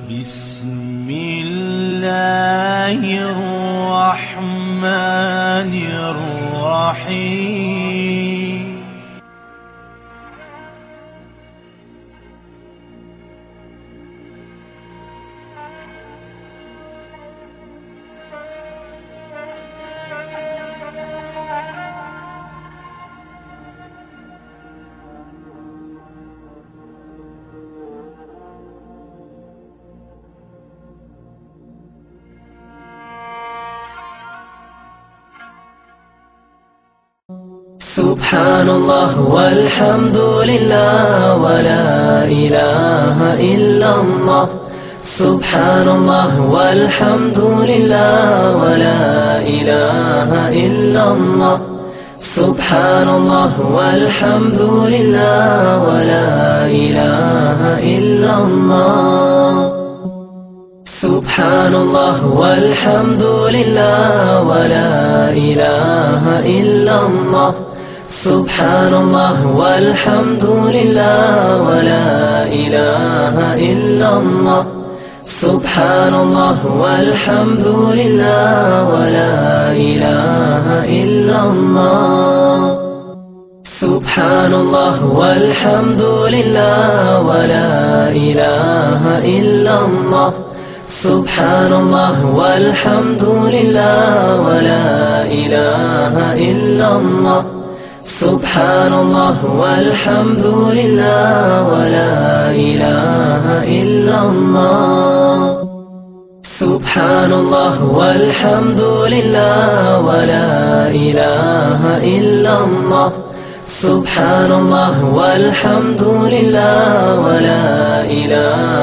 بسم الله الرحمن الرحيم. سبحان الله والحمد لله ولا إله إلا الله. سبحان الله والحمد لله ولا إله إلا الله. سبحان الله والحمد لله ولا إله إلا الله. سبحان الله والحمد لله ولا إله إلا الله. سبحان الله والحمد لله ولا إله إلا الله. سبحان الله والحمد لله ولا إله إلا الله. سبحان الله والحمد لله ولا إله إلا الله. سبحان الله والحمد لله ولا إله إلا الله. سبحان الله والحمد لله ولا إله إلا الله. سبحان الله والحمد لله ولا إله إلا الله. سبحان الله والحمد لله ولا إله